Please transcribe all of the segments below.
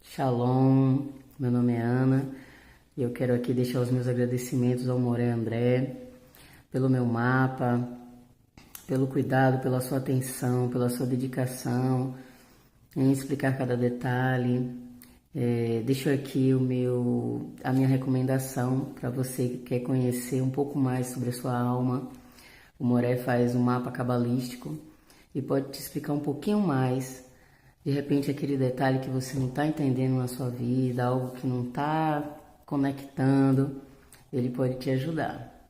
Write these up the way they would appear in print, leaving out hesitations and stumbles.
Shalom, meu nome é Ana e eu quero aqui deixar os meus agradecimentos ao Moré André pelo meu mapa, pelo cuidado, pela sua atenção, pela sua dedicação em explicar cada detalhe. Deixo aqui a minha recomendação para você que quer conhecer um pouco mais sobre a sua alma. O Moré faz um mapa cabalístico e pode te explicar um pouquinho mais. De repente, aquele detalhe que você não está entendendo na sua vida, algo que não está conectando, ele pode te ajudar.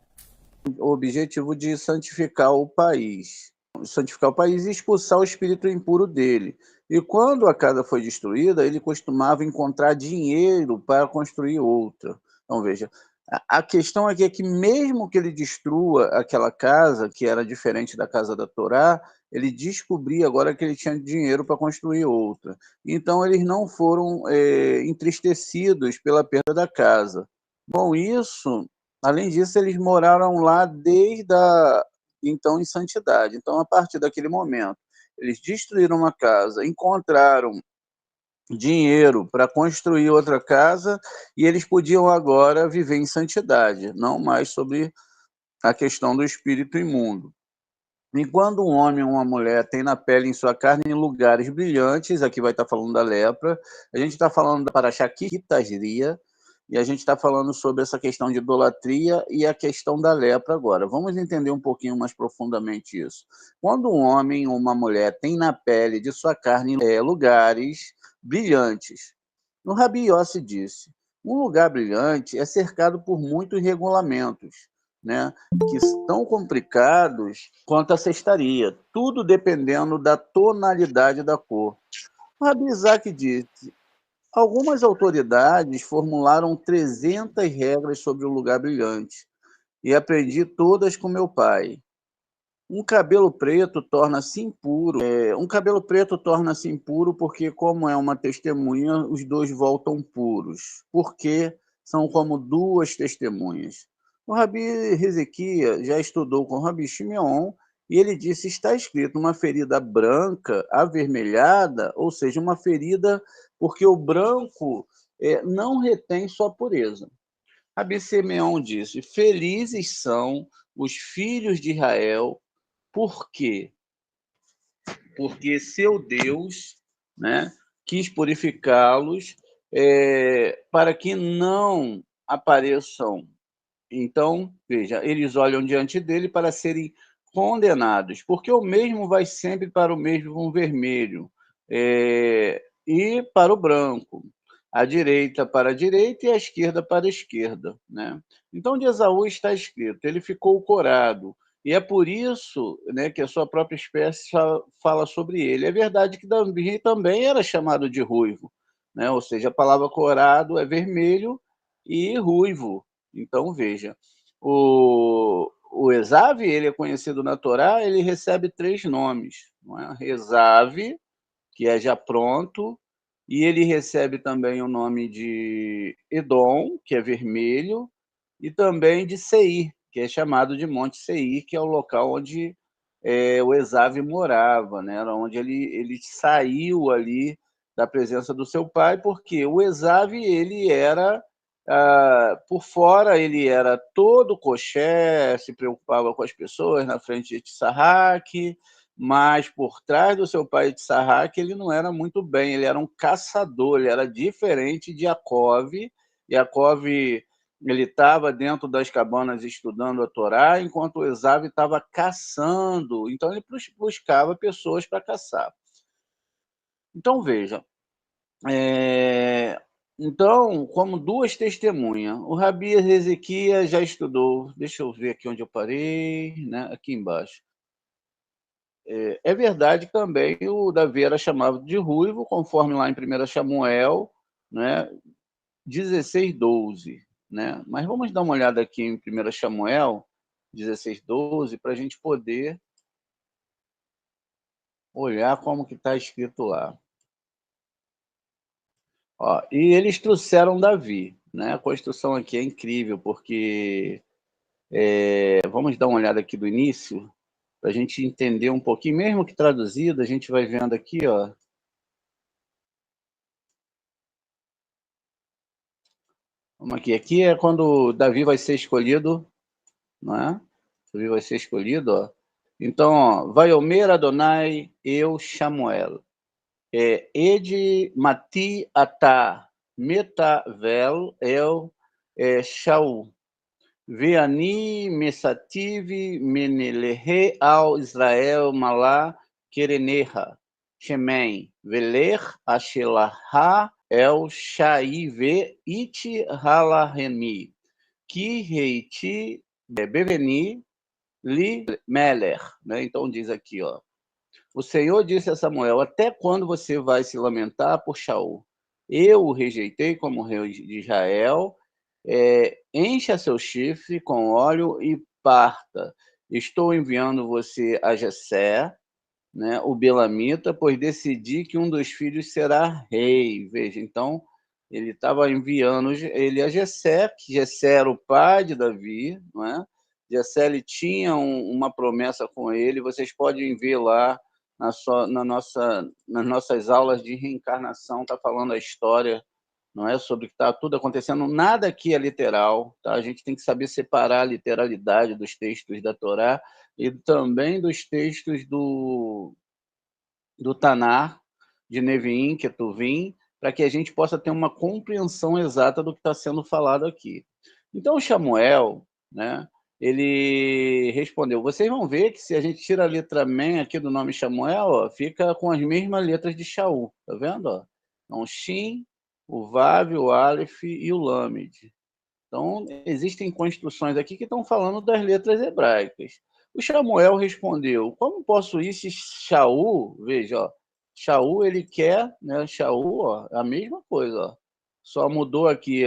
O objetivo de santificar o país e expulsar o espírito impuro dele. E quando a casa foi destruída, ele costumava encontrar dinheiro para construir outra. Então, veja, a questão aqui é que mesmo que ele destrua aquela casa, que era diferente da casa da Torá, ele descobria agora que ele tinha dinheiro para construir outra. Então, eles não foram entristecidos pela perda da casa. Bom, além disso, eles moraram lá então em santidade. Então, a partir daquele momento, eles destruíram uma casa, encontraram dinheiro para construir outra casa e eles podiam agora viver em santidade, não mais sobre a questão do espírito imundo. E quando um homem ou uma mulher tem na pele em sua carne em lugares brilhantes, aqui vai estar falando da lepra, a gente está falando da Parashá Kitazria, e a gente está falando sobre essa questão de idolatria e a questão da lepra agora. Vamos entender um pouquinho mais profundamente isso. Quando um homem ou uma mulher tem na pele de sua carne lugares brilhantes, no Rabi Yossi disse, um lugar brilhante é cercado por muitos regulamentos, né, que estão complicados quanto à cestaria, tudo dependendo da tonalidade da cor. O Rabi Isaac disse, algumas autoridades formularam 300 regras sobre o lugar brilhante e aprendi todas com meu pai. Um cabelo preto torna-se impuro. Um cabelo preto torna-se impuro porque, como é uma testemunha, os dois voltam puros. Porque são como duas testemunhas. O Rabi Hezequias já estudou com o Rabi Shimeon e ele disse, está escrito uma ferida branca, avermelhada, ou seja, uma ferida porque o branco não retém sua pureza. Rabi Simeão disse, felizes são os filhos de Israel. Por quê? Porque seu Deus, né, quis purificá-los para que não apareçam. Então, veja, eles olham diante dele para serem condenados, porque o mesmo vai sempre para o mesmo vermelho e para o branco, a direita para a direita e a esquerda para a esquerda, né? Então, de Esaú está escrito, ele ficou corado, e é por isso, né, que a sua própria espécie fala sobre ele. É verdade que Davi também era chamado de ruivo, né? Ou seja, a palavra corado é vermelho e ruivo. Então, veja, o Esav, ele é conhecido na Torá, ele recebe 3 nomes, não é? Esav, que é já pronto, e ele recebe também o nome de Edom, que é vermelho, e também de Seir, que é chamado de Monte Seir, que é o local onde o Esav morava, né? Era onde ele saiu ali da presença do seu pai, porque o Esav, ele era, por fora, ele era todo coxé, se preocupava com as pessoas na frente de Tsarrak, mas por trás do seu pai de Tsarrak, ele não era muito bem, ele era um caçador, ele era diferente de Yaakov. Yaakov, ele estava dentro das cabanas estudando a Torá, enquanto o Esav estava caçando. Então, ele buscava pessoas para caçar. Então, veja. Então, como duas testemunhas, o Rabi Ezequias já estudou. Deixa eu ver aqui onde eu parei, né? Aqui embaixo. É verdade que também o Davi era chamado de ruivo, conforme lá em 1 Samuel, né? 16:12, né? Mas vamos dar uma olhada aqui em 1 Samuel 16:12 para a gente poder olhar como que está escrito lá. Ó, e eles trouxeram Davi, né? A construção aqui é incrível, porque vamos dar uma olhada aqui do início. para a gente entender um pouquinho, mesmo que traduzido, a gente vai vendo aqui, ó. Vamos aqui. Aqui é quando Davi vai ser escolhido, não é? Davi vai ser escolhido, ó. Então, ó, Vaiomer Adonai eu Shamuel. Ed Mati Atá Metavel el Shaul. Veani Mesative Menelehe ao Israel Malá Kereneha. Shemen Veler Ashelaha El Shaive Iti Halahemi. Ki Reiti Beveni Li Meler. Né? Então diz aqui, ó. O Senhor disse a Samuel: até quando você vai se lamentar por Shaul? Eu o rejeitei como rei de Israel. Encha seu chifre com óleo e parta. Estou enviando você a Jessé, né, o Belamita, pois decidi que um dos filhos será rei. Veja, então ele estava enviando ele a Jessé, que Jessé era o pai de Davi, não é? Jessé ele tinha uma promessa com ele. Vocês podem ver lá nas nossas aulas de reencarnação, está falando a história, não é, sobre o que está tudo acontecendo. Nada aqui é literal, tá? A gente tem que saber separar a literalidade dos textos da Torá e também dos textos do Tanar, de Neviim, Ketuvim, para que a gente possa ter uma compreensão exata do que está sendo falado aqui. Então, Samuel, né, ele respondeu: vocês vão ver que se a gente tira a letra Men aqui do nome Samuel, ó, fica com as mesmas letras de Shaul, tá vendo? Ó? Então, Shin, o Vav, o Aleph e o Lamed. Então, existem construções aqui que estão falando das letras hebraicas. O Samuel respondeu: como posso ir se Shaul, veja, ó, Shaul ele quer, né, Shaul, ó, a mesma coisa, ó, só mudou aqui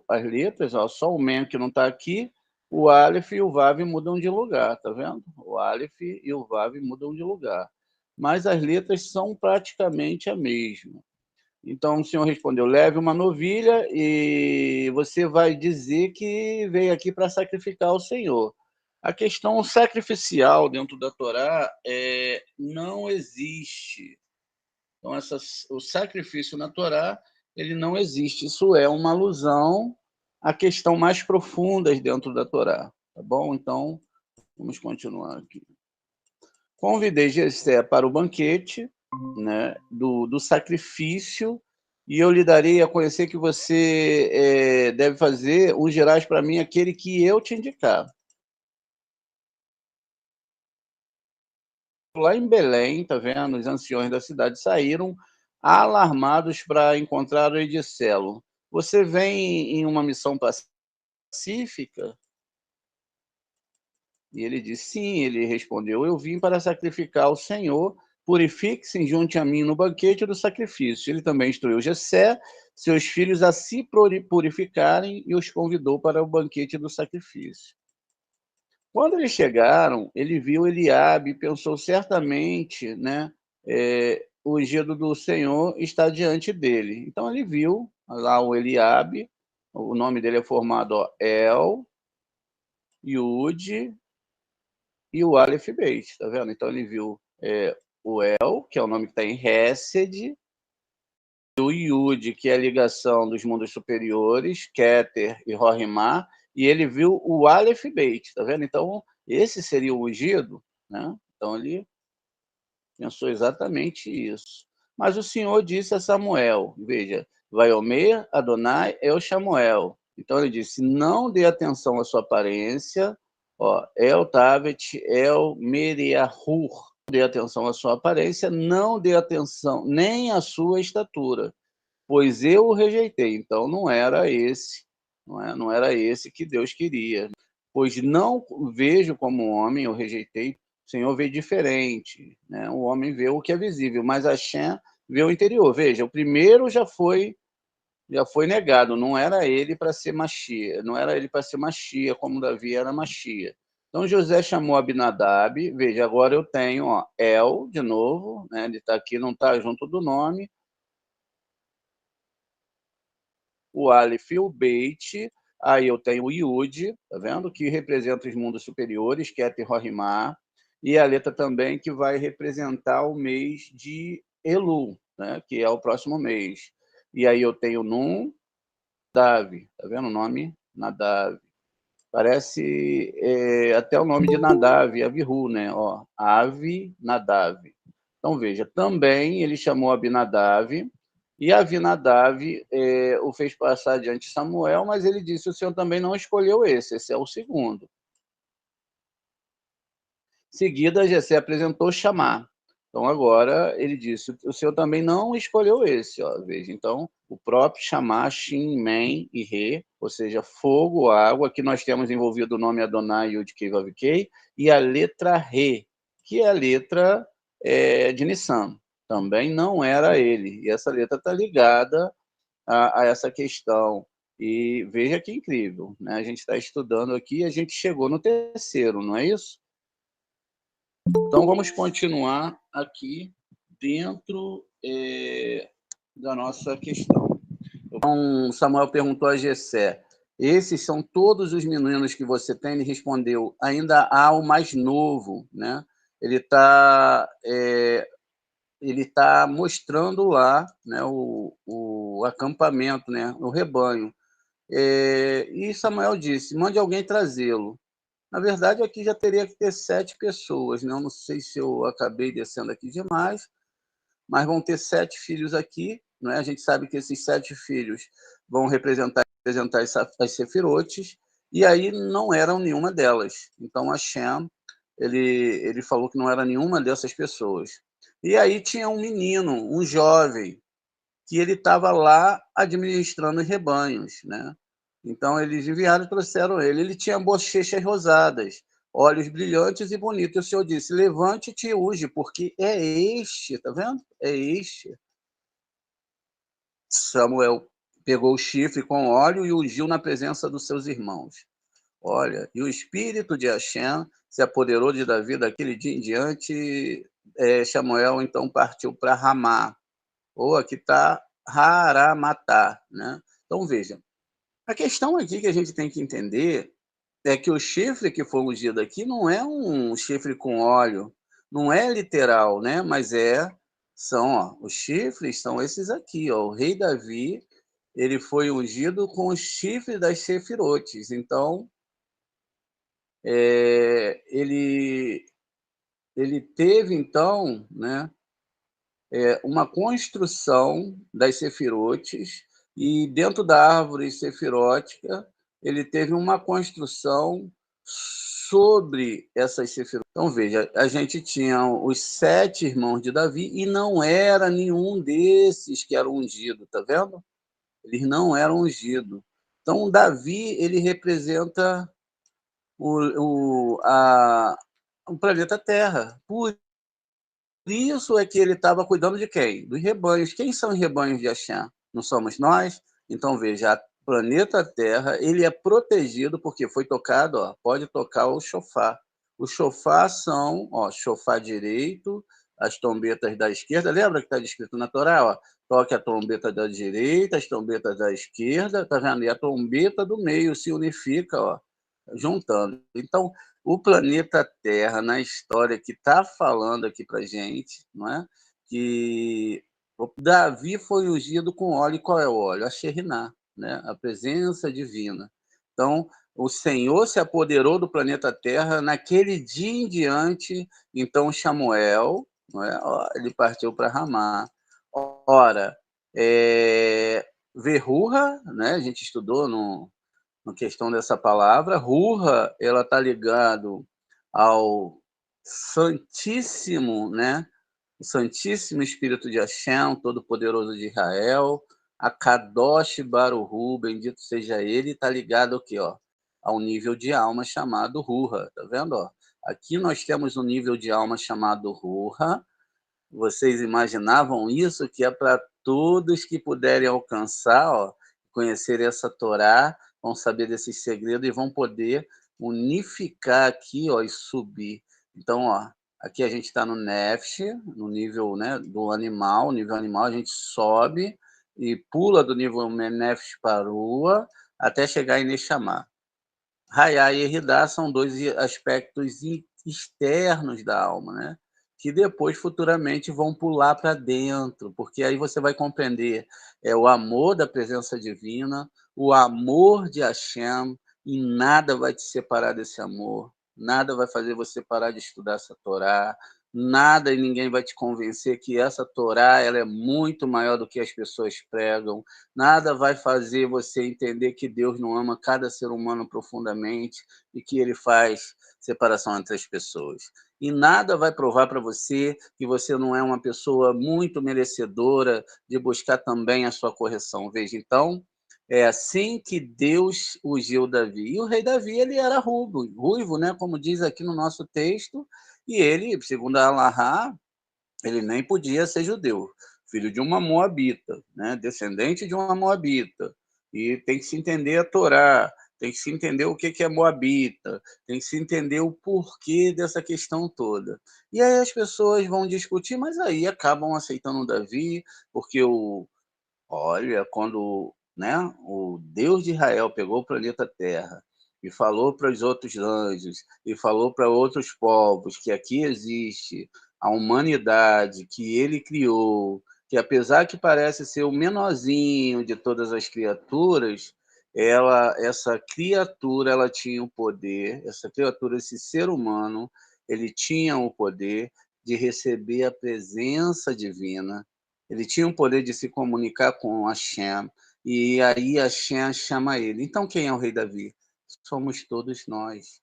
as letras, ó, só o Men que não está aqui, o Aleph e o Vav mudam de lugar, tá vendo? O Aleph e o Vav mudam de lugar. Mas as letras são praticamente a mesma. Então o senhor respondeu: leve uma novilha e você vai dizer que veio aqui para sacrificar ao Senhor. A questão sacrificial dentro da Torá não existe. Então, o sacrifício na Torá ele não existe. Isso é uma alusão a questão mais profundas dentro da Torá. Tá bom? Então, vamos continuar aqui. Convidei Jessé para o banquete, né, do sacrifício, e eu lhe darei a conhecer que você deve fazer ungirás para mim aquele que eu te indicar. Lá em Belém, tá vendo? Os anciões da cidade saíram alarmados para encontrar o Edicelo. Você vem em uma missão pacífica? E ele disse: sim. Ele respondeu: eu vim para sacrificar ao Senhor. Purifique-se junte a mim no banquete do sacrifício. Ele também instruiu Jessé, seus filhos, a se purificarem e os convidou para o banquete do sacrifício. Quando eles chegaram, ele viu Eliabe e pensou: certamente, né, o ungido do Senhor está diante dele. Então ele viu lá o Eliabe, o nome dele é formado El, Yud e o Aleph Beit, tá vendo? Então ele viu o El, que é o nome que está em Hesed, o Yud, que é a ligação dos mundos superiores, Keter e Rohimá, e ele viu o Aleph Beit, tá vendo? Então esse seria o ungido, né? Então ele pensou exatamente isso. Mas o Senhor disse a Samuel, veja, Vaiomer Adonai El Samuel. Então ele disse: não dê atenção à sua aparência, ó, El Tavet El Meriahur. Não dê atenção à sua aparência, não dê atenção nem à sua estatura, pois eu o rejeitei. Então não era esse, não era esse que Deus queria. Pois não vejo como homem, eu rejeitei. O Senhor vê diferente, né? O homem vê o que é visível, mas Hashem vê o interior. Veja, o primeiro já foi negado. Não era ele para ser Machia, não era ele para ser Machia, como Davi era Machia. Então José chamou Abinadab. Veja, agora eu tenho El de novo, né? Ele está aqui, não está junto do nome. O Aleph e o Beit, aí eu tenho o Yud, tá vendo? Que representa os mundos superiores, Ket e Rohimá. e a letra também que vai representar o mês de Elu, né, que é o próximo mês. E aí eu tenho Num, Davi, tá vendo o nome? Nadav. Parece até o nome de Nadav, Avihu, né? Ó, Ave Nadav. Então veja, também ele chamou Abinadav, e Avinadav o fez passar diante de Samuel, mas ele disse: o Senhor também não escolheu esse é o segundo. Em seguida, Jessé apresentou Chamar. Então, agora, ele disse: o Senhor também não escolheu esse. Ó, veja, então, o próprio Chamar, Shin, Men e Re, ou seja, fogo, água. Aqui nós temos envolvido o nome Adonai, Yud-Kei, Vav-Kei, e a letra Re, que é a letra de Nissan. Também não era ele. E essa letra está ligada a essa questão. E veja que incrível, né? A gente está estudando aqui, a gente chegou no terceiro, não é isso? Então, vamos continuar aqui dentro da nossa questão. Então, Samuel perguntou a Jessé: esses são todos os meninos que você tem? Ele respondeu: ainda há o mais novo, né? Ele tá mostrando lá, né, o acampamento, né, o rebanho. E Samuel disse: mande alguém trazê-lo. Na verdade, aqui já teria que ter 7 pessoas, né? Eu não sei se eu acabei descendo aqui demais, mas vão ter 7 filhos aqui, né? A gente sabe que esses 7 filhos vão representar as sefirotes, e aí não eram nenhuma delas. Então, Hashem, ele falou que não era nenhuma dessas pessoas. E aí tinha um menino, um jovem, que ele estava lá administrando os rebanhos, né? Então eles enviaram e trouxeram ele. Ele tinha bochechas rosadas, olhos brilhantes e bonitos. E o Senhor disse: levante-te e unge, porque é este, tá vendo? É este. Samuel pegou o chifre com óleo e ungiu na presença dos seus irmãos. Olha, e o espírito de Hashem se apoderou de Davi daquele dia em diante. Samuel então partiu para Ramá, ou aqui está Haramatá, né? Então veja, a questão aqui que a gente tem que entender é que o chifre que foi ungido aqui não é um chifre com óleo, não é literal, né? Mas os chifres são esses aqui, ó. O rei Davi, ele foi ungido com o chifre das sefirotes. Então, ele teve então, né, uma construção das sefirotes, e dentro da árvore sefirótica ele teve uma construção sobre essas sefirotes. Então, veja, a gente tinha os 7 irmãos de Davi e não era nenhum desses que era ungido, tá vendo? Eles não eram ungidos. Então, Davi, ele representa o planeta Terra. Por isso é que ele estava cuidando de quem? Dos rebanhos. Quem são os rebanhos de Hashem? Não somos nós? Então, veja, o planeta Terra, ele é protegido porque foi tocado, ó, pode tocar o chofar. O chofar são, ó, chofar direito, as trombetas da esquerda. Lembra que está descrito na Torá? Ó, toque a trombeta da direita, as trombetas da esquerda, tá vendo? E a trombeta do meio se unifica, ó, juntando. Então, o planeta Terra, na história que está falando aqui para gente, não é? Que Davi foi ungido com óleo. E qual é o óleo? A Sheriná, né? A presença divina. Então, o Senhor se apoderou do planeta Terra naquele dia em diante. Então, Samuel, não é? Ele partiu para Ramá. Ora, Verurra, né? A gente estudou na questão dessa palavra. Rurra, ela está ligado ao Santíssimo, né? O Santíssimo Espírito de Hashem, Todo-Poderoso de Israel, a Kadosh Baruhu, bendito seja ele, está ligado aqui, ó, ao nível de alma chamado Rurra, tá vendo? Ó? Aqui nós temos um nível de alma chamado Rurra. Vocês imaginavam isso? Que é para todos que puderem alcançar, ó, conhecer essa Torá, vão saber desses segredos e vão poder unificar aqui, ó, e subir. Então, ó, aqui a gente está no Nefesh, no nível, né, do animal, nível animal, a gente sobe e pula do nível Nefesh para Rua até chegar em Neshama. Raiá e Eridá são 2 aspectos externos da alma, né? Que depois, futuramente, vão pular para dentro, porque aí você vai compreender o amor da presença divina, o amor de Hashem, e nada vai te separar desse amor, nada vai fazer você parar de estudar essa Torá, nada e ninguém vai te convencer que essa Torá ela é muito maior do que as pessoas pregam, nada vai fazer você entender que Deus não ama cada ser humano profundamente e que ele faz separação entre as pessoas. E nada vai provar para você que você não é uma pessoa muito merecedora de buscar também a sua correção. Veja, então, é assim que Deus ungiu Davi. E o rei Davi, ele era ruivo, né? Como diz aqui no nosso texto, e ele, segundo a Allahá, ele nem podia ser judeu, filho de uma moabita, né? Descendente de uma moabita. E tem que se entender a Torá, tem que se entender o que é moabita, tem que se entender o porquê dessa questão toda. E aí as pessoas vão discutir, mas aí acabam aceitando Davi, porque olha, quando, né, o Deus de Israel pegou o planeta Terra e falou para os outros anjos e falou para outros povos que aqui existe a humanidade que ele criou, que apesar que parece ser o menorzinho de todas as criaturas, essa criatura, ela tinha o poder, essa criatura, esse ser humano, ele tinha o poder de receber a presença divina, ele tinha o poder de se comunicar com Hashem, e aí Hashem chama ele. Então, quem é o rei Davi? Somos todos nós.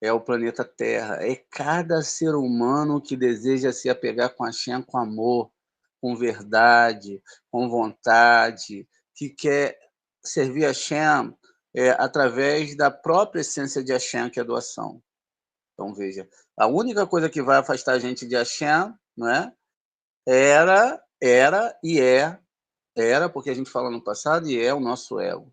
É o planeta Terra. É cada ser humano que deseja se apegar com Hashem com amor, com verdade, com vontade, que quer servir Hashem através da própria essência de Hashem, que é a doação. Então, veja, a única coisa que vai afastar a gente de Hashem, não é? Era e é era, porque a gente fala no passado, e é o nosso ego.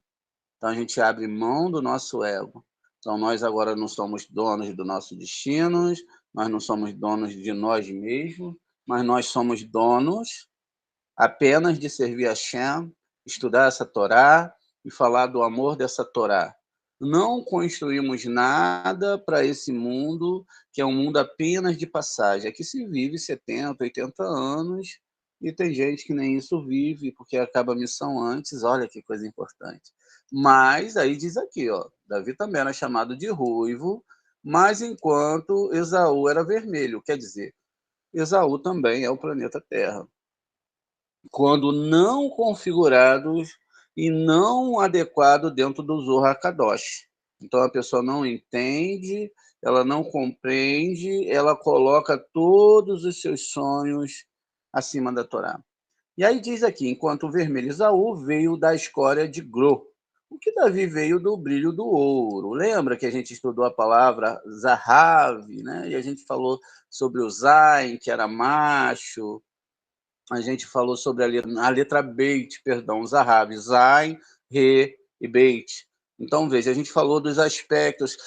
Então a gente abre mão do nosso ego. Então nós agora não somos donos do nosso destino, nós não somos donos de nós mesmos, mas nós somos donos apenas de servir a Hashem, estudar essa Torá e falar do amor dessa Torá. Não construímos nada para esse mundo, que é um mundo apenas de passagem. Aqui se vive 70, 80 anos, e tem gente que nem isso vive, porque acaba a missão antes, olha que coisa importante. Mas aí diz aqui, ó, Davi também era chamado de ruivo, mas enquanto Esaú era vermelho, quer dizer, Esaú também é o planeta Terra quando não configurados e não adequado dentro do Zohar Kadosh. Então a pessoa não entende, ela não compreende, ela coloca todos os seus sonhos acima da Torá. E aí diz aqui, enquanto o vermelho Esaú veio da escória de Gro, o que Davi veio do brilho do ouro. Lembra que a gente estudou a palavra Zahav, né? E a gente falou sobre o Zain, que era macho, a gente falou sobre a letra Beit, perdão, Zahav, Zain, Re e Beit. Então, veja, a gente falou dos aspectos,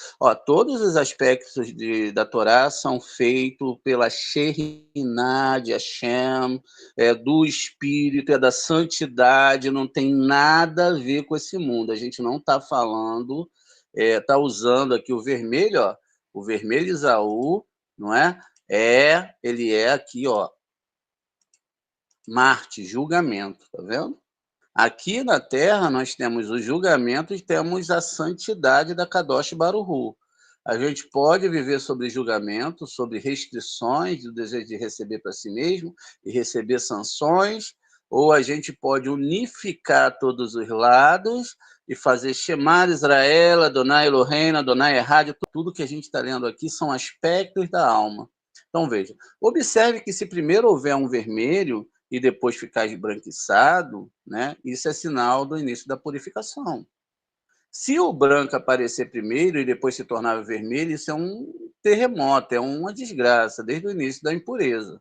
todos os aspectos da Torá são feitos pela Shekhinah de Hashem, do Espírito, da santidade, não tem nada a ver com esse mundo. A gente não está falando, está usando aqui o vermelho, o vermelho Esaú, não é? Ele é aqui, Marte, julgamento, tá vendo? Aqui na Terra nós temos o julgamento e temos a santidade da Kadosh Baruhu. A gente pode viver sobre julgamento, sobre restrições do desejo de receber para si mesmo e receber sanções, ou a gente pode unificar todos os lados e fazer Shemar Israel, Adonai Eloheinu, Adonai Errad, tudo que a gente está lendo aqui são aspectos da alma. Então veja, observe que se primeiro houver um vermelho, e depois ficar esbranquiçado, né? Isso é sinal do início da purificação. Se o branco aparecer primeiro e depois se tornar vermelho, isso é um terremoto, é uma desgraça, desde o início da impureza.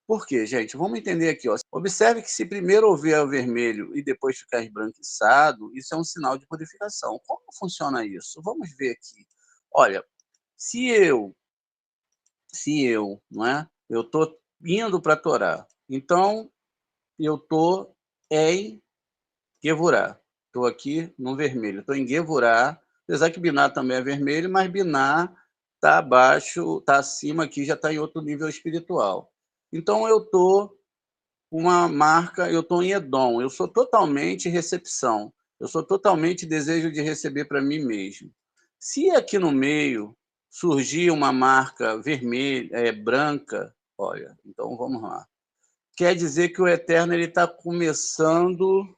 Por quê, gente? Vamos entender aqui. Observe que se primeiro houver o vermelho e depois ficar esbranquiçado, isso é um sinal de purificação. Como funciona isso? Vamos ver aqui. Olha, se eu, não é? Eu estou indo para a Torá. Então, eu estou em Gevurá. Estou aqui no vermelho. Estou em Gevurá. Apesar que Biná também é vermelho, mas Biná está abaixo, está acima aqui, já está em outro nível espiritual. Então eu estou uma marca, eu estou em Edom, eu sou totalmente recepção, eu sou totalmente desejo de receber para mim mesmo. Se aqui no meio surgir uma marca vermelha, branca, olha, então vamos lá. Quer dizer que o Eterno está começando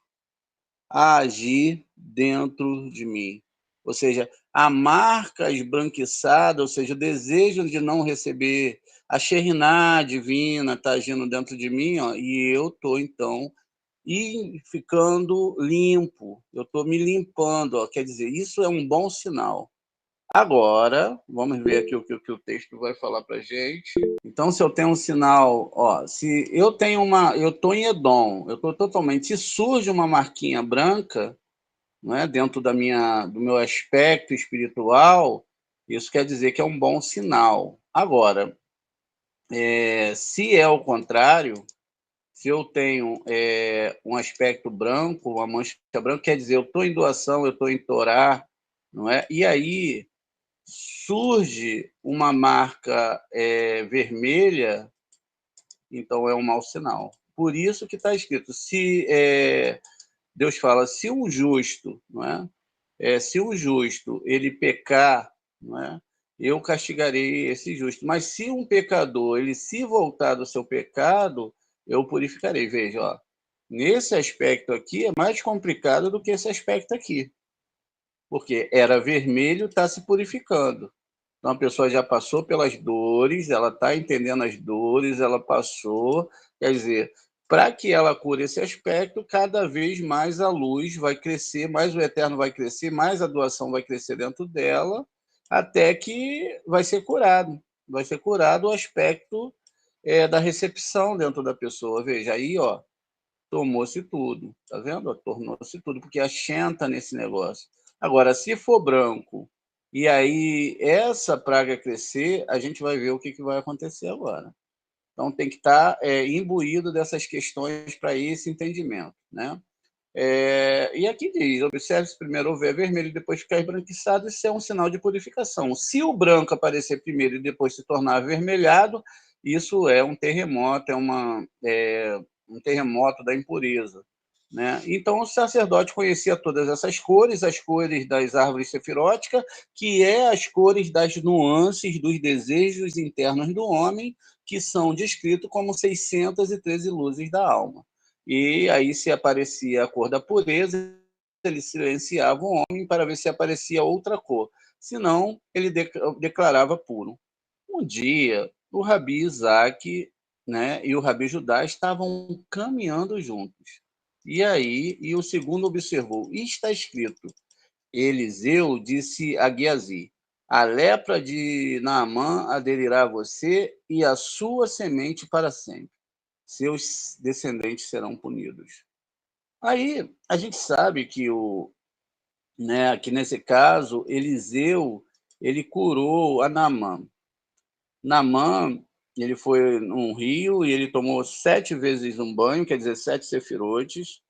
a agir dentro de mim. Ou seja, a marca esbranquiçada, ou seja, o desejo de não receber, a Sheriná divina está agindo dentro de mim, ó, e eu estou, então, ficando limpo, eu estou me limpando, ó, quer dizer, isso é um bom sinal. Agora, vamos ver aqui o que o texto vai falar para a gente. Então, se eu tenho um sinal, ó, se eu tenho eu estou em Edom, eu estou totalmente, se surge uma marquinha branca, não é, dentro do meu aspecto espiritual, isso quer dizer que é um bom sinal. Agora, se é o contrário, se eu tenho um aspecto branco, uma mancha branca, quer dizer, eu estou em doação, eu estou em Torá, não é? E aí surge uma marca vermelha, então é um mau sinal. Por isso que está escrito, se Deus fala, se um justo, não é? Se o justo ele pecar, não é? Eu castigarei esse justo. Mas se um pecador ele se voltar do seu pecado, eu purificarei. Veja, ó, nesse aspecto aqui é mais complicado do que esse aspecto aqui, porque era vermelho, está se purificando. Então a pessoa já passou pelas dores, ela está entendendo as dores, ela passou, quer dizer, para que ela cure esse aspecto, cada vez mais a luz vai crescer, mais o Eterno vai crescer, mais a doação vai crescer dentro dela, até que vai ser curado. Vai ser curado o aspecto da recepção dentro da pessoa. Veja, aí, ó, tomou-se tudo, tá vendo? Tornou-se tudo, porque achenta nesse negócio. Agora, se for branco, e aí essa praga crescer, a gente vai ver o que vai acontecer agora. Então, tem que estar imbuído dessas questões para esse entendimento, né? E aqui diz, observe-se primeiro houver vermelho e depois ficar esbranquiçado, isso é um sinal de purificação. Se o branco aparecer primeiro e depois se tornar avermelhado, isso é um terremoto, um terremoto da impureza, né? Então, o sacerdote conhecia todas essas cores, as cores das árvores sefiróticas, que é as cores das nuances dos desejos internos do homem, que são descritos como 613 luzes da alma. E aí, se aparecia a cor da pureza, ele silenciava o homem para ver se aparecia outra cor. Senão, ele declarava puro. Um dia, o Rabi Isaac, né, e o Rabi Judá estavam caminhando juntos. E aí, o segundo observou, e está escrito, Eliseu disse a Geazi, a lepra de Naamã aderirá a você e a sua semente para sempre. Seus descendentes serão punidos. Aí, a gente sabe que que nesse caso, Eliseu, ele curou a Naamã. Naamã, ele foi num rio e ele tomou 7 vezes um banho, quer dizer, 7 sefirotes.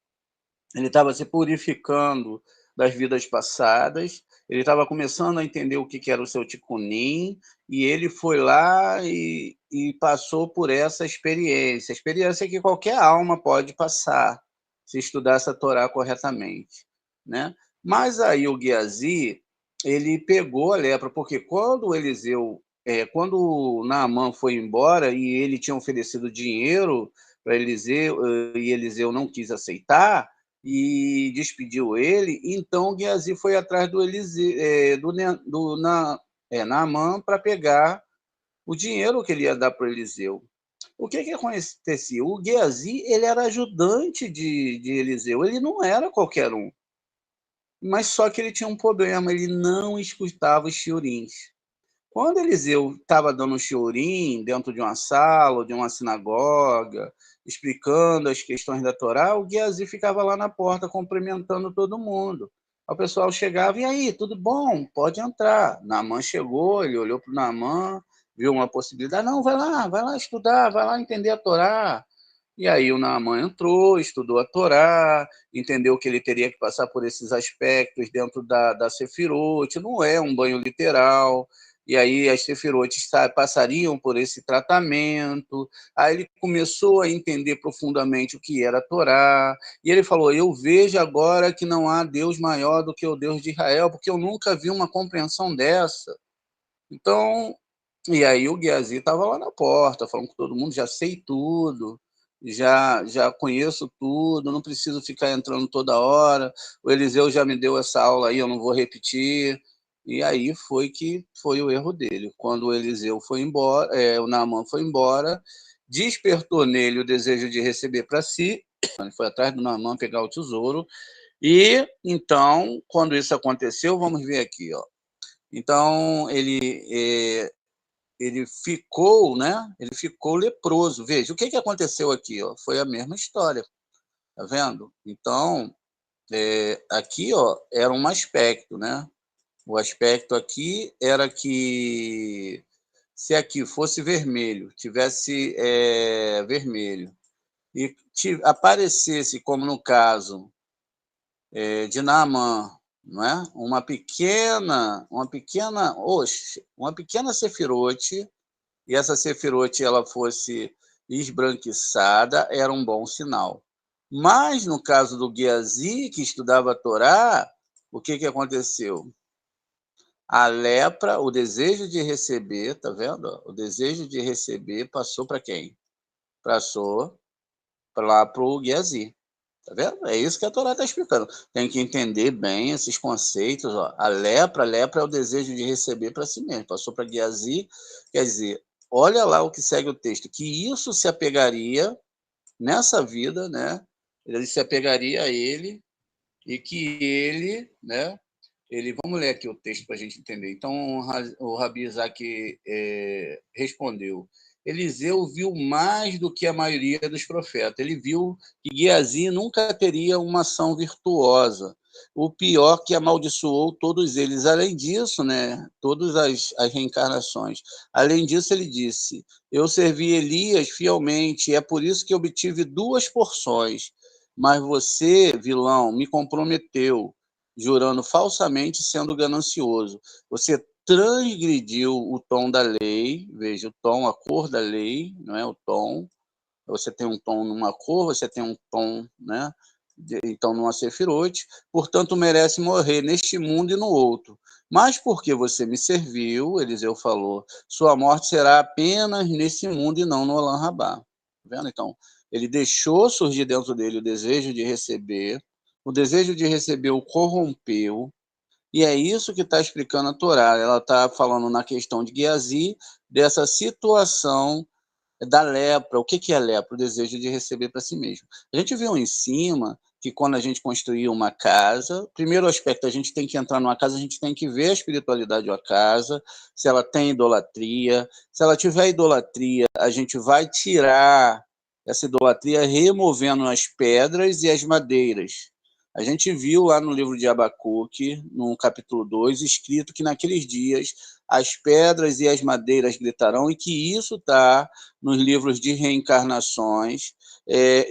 Ele estava se purificando das vidas passadas, ele estava começando a entender o que era o seu ticunim, e ele foi lá e passou por essa experiência que qualquer alma pode passar, se estudar essa Torá corretamente, né? Mas aí o Geazi, ele pegou a lepra, porque quando o Naamã foi embora e ele tinha oferecido dinheiro para Eliseu, e Eliseu não quis aceitar, e despediu ele, então Geazi foi atrás do Naamã para pegar o dinheiro que ele ia dar para Eliseu. O que acontecia? O Geazi, ele era ajudante de Eliseu, ele não era qualquer um, mas só que ele tinha um problema, ele não escutava os shiurins. Quando Eliseu estava dando um shiurim dentro de uma sala, de uma sinagoga, explicando as questões da Torá, o Geazi ficava lá na porta cumprimentando todo mundo. O pessoal chegava, e aí, tudo bom? Pode entrar. Naamã chegou, ele olhou para o Naamã, viu uma possibilidade, não, vai lá estudar, vai lá entender a Torá. E aí o Naamã entrou, estudou a Torá, entendeu que ele teria que passar por esses aspectos dentro da Sefirot, não é um banho literal, e aí as sefirotes passariam por esse tratamento. Aí ele começou a entender profundamente o que era a Torá, e ele falou, eu vejo agora que não há Deus maior do que o Deus de Israel, porque eu nunca vi uma compreensão dessa. Então, e aí o Guiazi estava lá na porta, falando com todo mundo, já sei tudo, já conheço tudo, não preciso ficar entrando toda hora, o Eliseu já me deu essa aula aí, eu não vou repetir. E aí foi o erro dele. Quando o Eliseu foi embora, o Naamã foi embora, despertou nele o desejo de receber para si, ele foi atrás do Naamã pegar o tesouro, e então, quando isso aconteceu, vamos ver aqui, ó. Então, ele ficou, né? Ele ficou leproso. Veja, o que aconteceu aqui? Ó? Foi a mesma história, tá vendo? Então, aqui, ó, era um aspecto, né? O aspecto aqui era que se aqui fosse vermelho, tivesse vermelho, e aparecesse, como no caso de Naamã, não é? Uma pequena sefirote, e essa sefirote ela fosse esbranquiçada, era um bom sinal. Mas no caso do Guiazi, que estudava a Torá, o que aconteceu? A lepra, o desejo de receber, tá vendo? O desejo de receber passou para quem? Passou lá para o Guiazi. Tá vendo? É isso que a Torá está explicando. Tem que entender bem esses conceitos. Ó. A lepra é o desejo de receber para si mesmo. Passou para Guiazi, quer dizer, olha lá o que segue o texto, que isso se apegaria nessa vida, né? Ele se apegaria a ele e que ele, né? Vamos ler aqui o texto para a gente entender. Então, o Rabi Isaac respondeu, Eliseu viu mais do que a maioria dos profetas. Ele viu que Guiazi nunca teria uma ação virtuosa. O pior que amaldiçoou todos eles. Além disso, né, todas as reencarnações. Além disso, ele disse, eu servi Elias fielmente, é por isso que obtive 2 porções. Mas você, vilão, me comprometeu, jurando falsamente, sendo ganancioso. Você transgrediu o tom da lei, veja, o tom, a cor da lei, não é o tom. Você tem um tom numa cor, você tem um tom, né? Então, numa sefirote, portanto, merece morrer neste mundo e no outro. Mas porque você me serviu, Eliseu falou, sua morte será apenas nesse mundo e não no Olam Rabá. Tá vendo? Então, ele deixou surgir dentro dele o desejo de receber, o desejo de receber o corrompeu, e é isso que está explicando a Torá. Ela está falando na questão de Guiazi, dessa situação da lepra. O que é lepra? O desejo de receber para si mesmo. A gente viu em cima que quando a gente construir uma casa, primeiro aspecto, a gente tem que entrar numa casa, a gente tem que ver a espiritualidade da casa, se ela tem idolatria. Se ela tiver idolatria, a gente vai tirar essa idolatria removendo as pedras e as madeiras. A gente viu lá no livro de Abacuque, no capítulo 2, escrito que naqueles dias as pedras e as madeiras gritarão, e que isso está nos livros de reencarnações,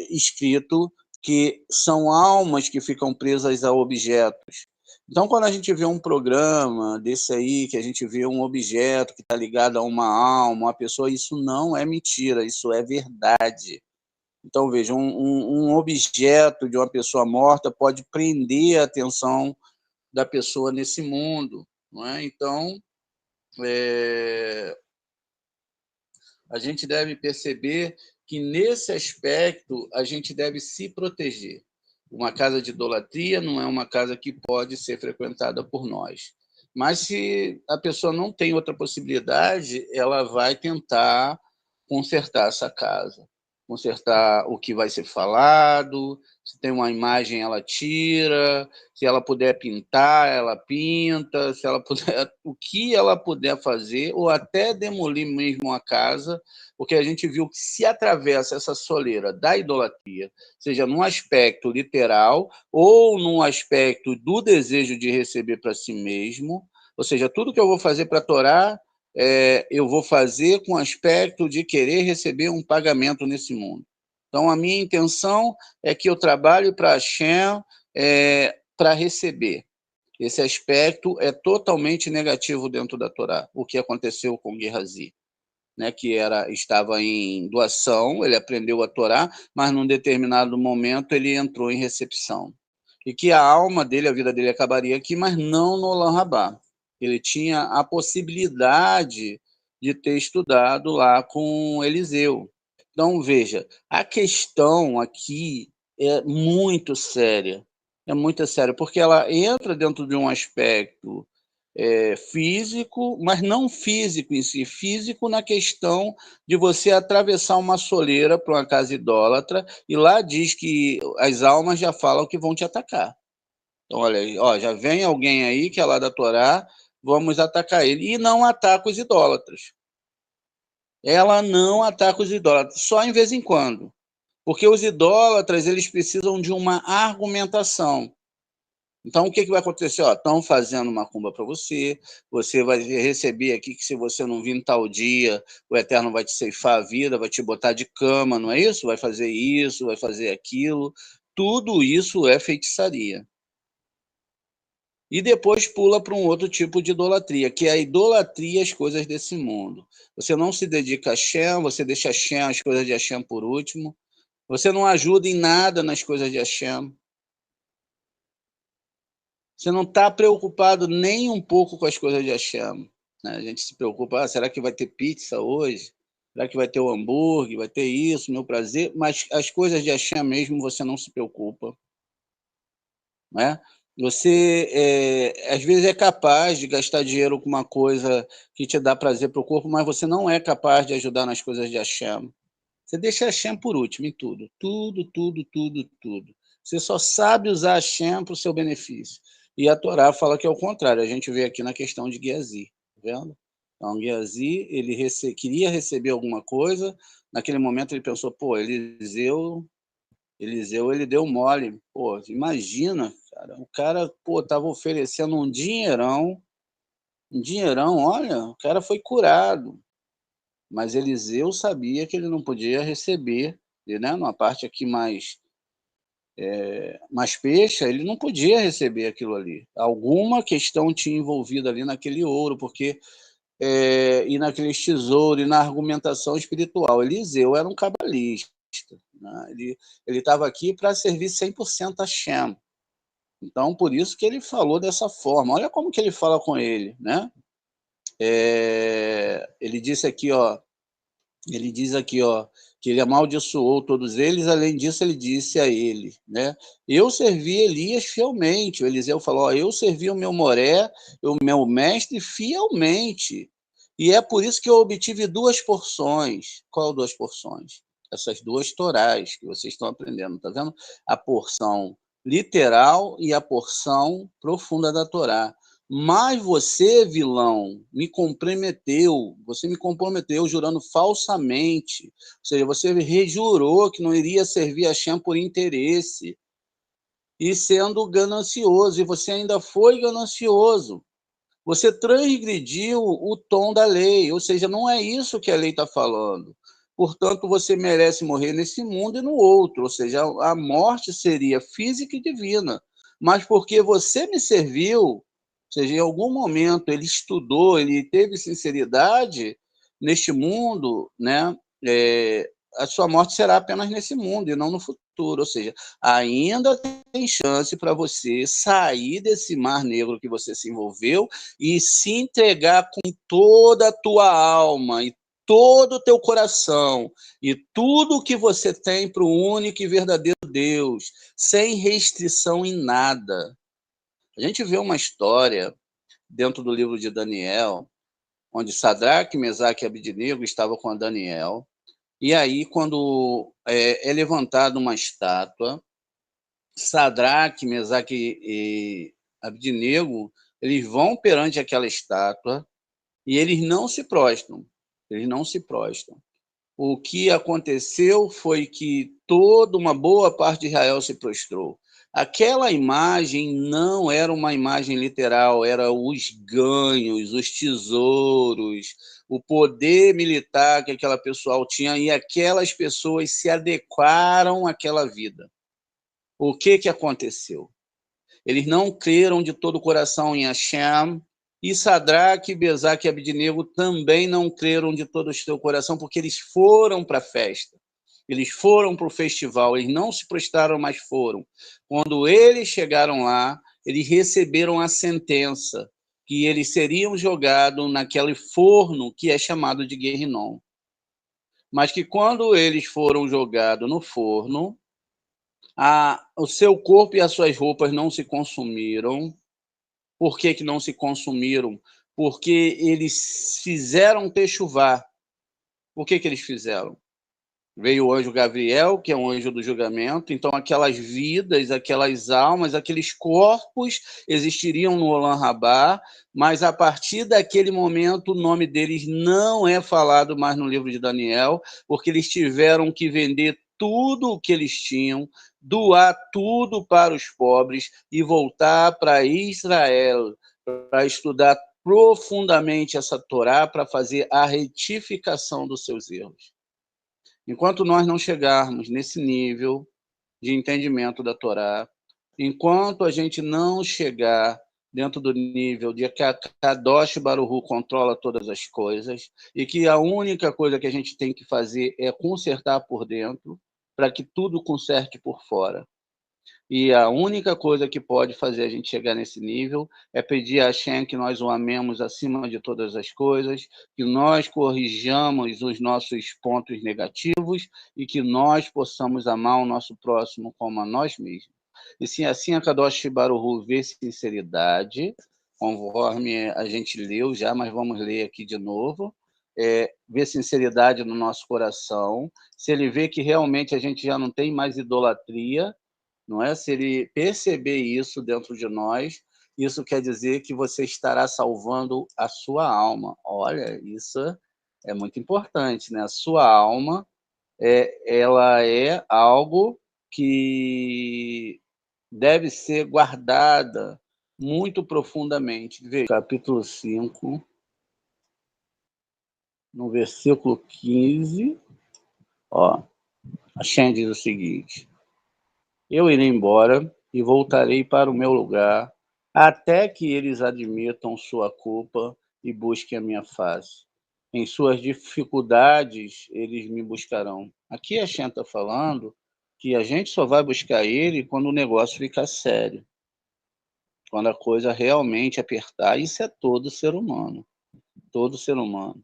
escrito que são almas que ficam presas a objetos. Então, quando a gente vê um programa desse aí, que a gente vê um objeto que está ligado a uma alma, uma pessoa, isso não é mentira, isso é verdade. Então, veja, um objeto de uma pessoa morta pode prender a atenção da pessoa nesse mundo. Não é? Então, a gente deve perceber que, nesse aspecto, a gente deve se proteger. Uma casa de idolatria não é uma casa que pode ser frequentada por nós. Mas, se a pessoa não tem outra possibilidade, ela vai tentar consertar essa casa, consertar o que vai ser falado, se tem uma imagem, ela tira, se ela puder pintar, ela pinta, se ela puder, o que ela puder fazer, ou até demolir mesmo a casa, porque a gente viu que se atravessa essa soleira da idolatria, seja num aspecto literal ou num aspecto do desejo de receber para si mesmo, ou seja, tudo que eu vou fazer para a Torá, eu vou fazer com aspecto de querer receber um pagamento nesse mundo. Então, a minha intenção é que eu trabalhe para Hashem para receber. Esse aspecto é totalmente negativo dentro da Torá, o que aconteceu com Gehazi, né, que estava em doação, ele aprendeu a Torá, mas num determinado momento ele entrou em recepção. E que a alma dele, a vida dele acabaria aqui, mas não no Olam Rabá. Ele tinha a possibilidade de ter estudado lá com Eliseu. Então, veja, a questão aqui é muito séria. É muito séria, porque ela entra dentro de um aspecto físico, mas não físico em si, físico na questão de você atravessar uma soleira para uma casa idólatra, e lá diz que as almas já falam que vão te atacar. Então, olha aí, ó, já vem alguém aí que é lá da Torá, vamos atacar ele. E não ataca os idólatras. Ela não ataca os idólatras, só em vez em quando. Porque os idólatras, eles precisam de uma argumentação. Então, o que vai acontecer? Estão fazendo macumba para você, você vai receber aqui que se você não vir em tal dia, o Eterno vai te ceifar a vida, vai te botar de cama, não é isso? Vai fazer isso, vai fazer aquilo. Tudo isso é feitiçaria. E depois pula para um outro tipo de idolatria, que é a idolatria às coisas desse mundo. Você não se dedica a Hashem, você deixa Hashem, as coisas de Hashem por último, você não ajuda em nada nas coisas de Hashem. Você não está preocupado nem um pouco com as coisas de Hashem. Né? A gente se preocupa, será que vai ter pizza hoje? Será que vai ter o hambúrguer? Vai ter isso, meu prazer? Mas as coisas de Hashem mesmo você não se preocupa. Né? Você, às vezes, é capaz de gastar dinheiro com uma coisa que te dá prazer para o corpo, mas você não é capaz de ajudar nas coisas de Hashem. Você deixa Hashem por último em tudo. Tudo, tudo, tudo, tudo. Você só sabe usar Hashem para o seu benefício. E a Torá fala que é o contrário. A gente vê aqui na questão de Gehazi. Tá vendo? Então, Gehazi, ele queria receber alguma coisa. Naquele momento, ele pensou, pô, Eliseu, ele deu mole. Pô, imagina, cara. O cara, pô, tava oferecendo um dinheirão. Um dinheirão, olha, o cara foi curado. Mas Eliseu sabia que ele não podia receber, né, numa parte aqui mais peixa, ele não podia receber aquilo ali. Alguma questão tinha envolvido ali naquele ouro, porque e naqueles tesouros, e na argumentação espiritual. Eliseu era um cabalista. Né? Ele estava aqui para servir 100% a Shem. Então, por isso que ele falou dessa forma. Olha como que ele fala com ele. Né? Ele disse aqui, ó, ele diz aqui, ó, que ele amaldiçoou todos eles, além disso ele disse a ele, né? Eu servi Elias fielmente. O Eliseu falou, ó, eu servi o meu Moré, o meu mestre fielmente. E é por isso que eu obtive 2 porções. Qual 2 porções? Essas 2 Torás que vocês estão aprendendo, tá vendo? A porção literal e a porção profunda da Torá. Mas você, vilão, você me comprometeu jurando falsamente. Ou seja, você rejurou que não iria servir a Shem por interesse e sendo ganancioso, e você ainda foi ganancioso. Você transgrediu o tom da lei, ou seja, não é isso que a lei está falando. Portanto, você merece morrer nesse mundo e no outro, ou seja, a morte seria física e divina. Mas porque você me serviu, ou seja, em algum momento ele estudou, ele teve sinceridade neste mundo, né? A sua morte será apenas nesse mundo e não no futuro. Ou seja, ainda tem chance para você sair desse mar negro que você se envolveu e se entregar com toda a tua alma e todo o teu coração e tudo que você tem para o único e verdadeiro Deus, sem restrição em nada. A gente vê uma história dentro do livro de Daniel, onde Sadraque, Mesaque e Abednego estavam com Daniel, e aí quando é levantada uma estátua, Sadraque, Mesaque e Abednego, eles vão perante aquela estátua e eles não se prostram. Eles não se prostram. O que aconteceu foi que toda uma boa parte de Israel se prostrou. Aquela imagem não era uma imagem literal, era os ganhos, os tesouros, o poder militar que aquela pessoal tinha, e aquelas pessoas se adequaram àquela vida. O que aconteceu? Eles não creram de todo o coração em Hashem. E Sadraque, Mesaque e Abednego também não creram de todo o seu coração, porque eles foram para a festa. Eles foram para o festival, eles não se prostraram, mas foram. Quando eles chegaram lá, eles receberam a sentença que eles seriam jogados naquele forno que é chamado de Guerrinom. Mas que quando eles foram jogados no forno, o seu corpo e as suas roupas não se consumiram. Por que não se consumiram? Porque eles fizeram techuvá. Por que eles fizeram? Veio o anjo Gabriel, que é um anjo do julgamento, então aquelas vidas, aquelas almas, aqueles corpos existiriam no Olam Rabá, mas a partir daquele momento o nome deles não é falado mais no livro de Daniel, porque eles tiveram que vender tudo o que eles tinham, doar tudo para os pobres e voltar para Israel para estudar profundamente essa Torá, para fazer a retificação dos seus erros. Enquanto nós não chegarmos nesse nível de entendimento da Torá, enquanto a gente não chegar dentro do nível de que a Kadosh Baruch Hu controla todas as coisas e que a única coisa que a gente tem que fazer é consertar por dentro para que tudo conserte por fora. E a única coisa que pode fazer a gente chegar nesse nível é pedir a Hashem que nós o amemos acima de todas as coisas, que nós corrijamos os nossos pontos negativos e que nós possamos amar o nosso próximo como a nós mesmos. E se assim a Kadosh Baruch Hu vê sinceridade, conforme a gente leu já, mas vamos ler aqui de novo, ver sinceridade no nosso coração, se ele vê que realmente a gente já não tem mais idolatria, não é? Se ele perceber isso dentro de nós, isso quer dizer que você estará salvando a sua alma. Olha, isso é muito importante, né? A sua alma, ela é algo que deve ser guardada muito profundamente. Veja, capítulo 5, no versículo 15, ó, a Shem diz o seguinte: eu irei embora e voltarei para o meu lugar, até que eles admitam sua culpa e busquem a minha face. Em suas dificuldades, eles me buscarão. Aqui a Shem está falando que a gente só vai buscar ele quando o negócio ficar sério, quando a coisa realmente apertar. Isso é todo ser humano, todo ser humano.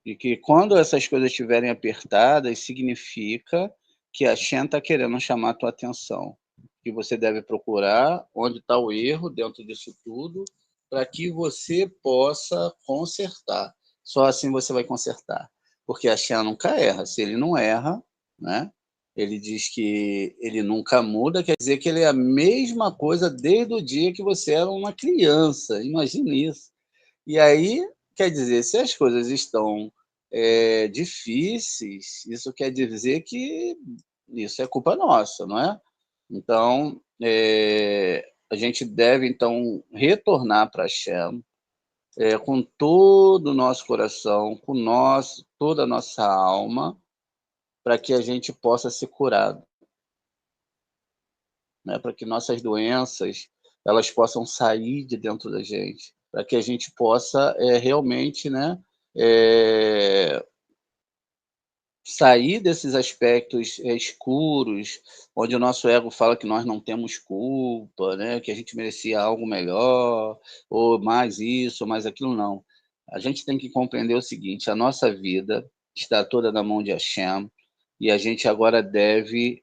E que quando essas coisas estiverem apertadas, significa que a Shem está querendo chamar a tua atenção, que você deve procurar onde está o erro dentro disso tudo, para que você possa consertar. Só assim você vai consertar. Porque a Shem nunca erra. Se ele não erra, né? Ele diz que ele nunca muda, quer dizer que ele é a mesma coisa desde o dia que você era uma criança. Imagine isso. E aí, quer dizer, se as coisas estão difíceis, isso quer dizer que isso é culpa nossa, não é? Então, a gente deve, então, retornar para Hashem com todo o nosso coração, com toda a nossa alma, para que a gente possa ser curado, né? Para que nossas doenças elas possam sair de dentro da gente, para que a gente possa realmente, né, sair desses aspectos escuros, onde o nosso ego fala que nós não temos culpa, né, que a gente merecia algo melhor, ou mais isso, ou mais aquilo, não. A gente tem que compreender o seguinte: a nossa vida está toda na mão de Hashem, e a gente agora deve,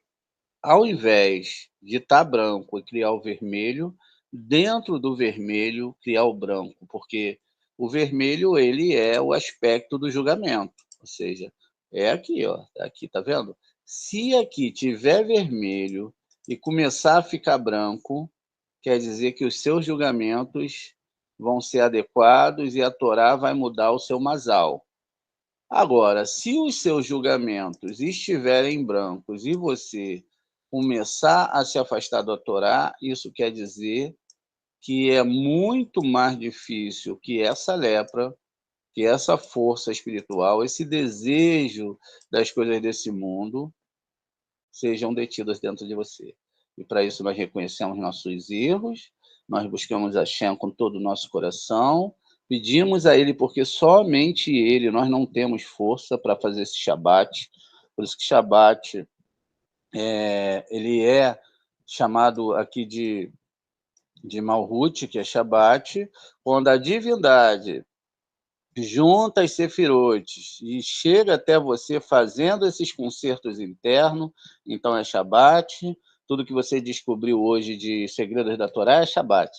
ao invés de estar branco e criar o vermelho, dentro do vermelho criar o branco, porque o vermelho ele é o aspecto do julgamento, ou seja, é aqui, ó, aqui, tá vendo? Se aqui tiver vermelho e começar a ficar branco, quer dizer que os seus julgamentos vão ser adequados e a Torá vai mudar o seu masal. Agora, se os seus julgamentos estiverem brancos e você começar a se afastar da Torá, isso quer dizer que é muito mais difícil que essa lepra, que essa força espiritual, esse desejo das coisas desse mundo sejam detidas dentro de você. E para isso nós reconhecemos nossos erros, nós buscamos a Hashem com todo o nosso coração, pedimos a Ele, porque somente Ele, nós não temos força para fazer esse Shabat. Por isso que Shabat, ele é chamado aqui de Malhut, que é Shabat, quando a divindade junta as sefirotes e chega até você fazendo esses concertos internos, então é Shabat. Tudo que você descobriu hoje de segredos da Torá é Shabat.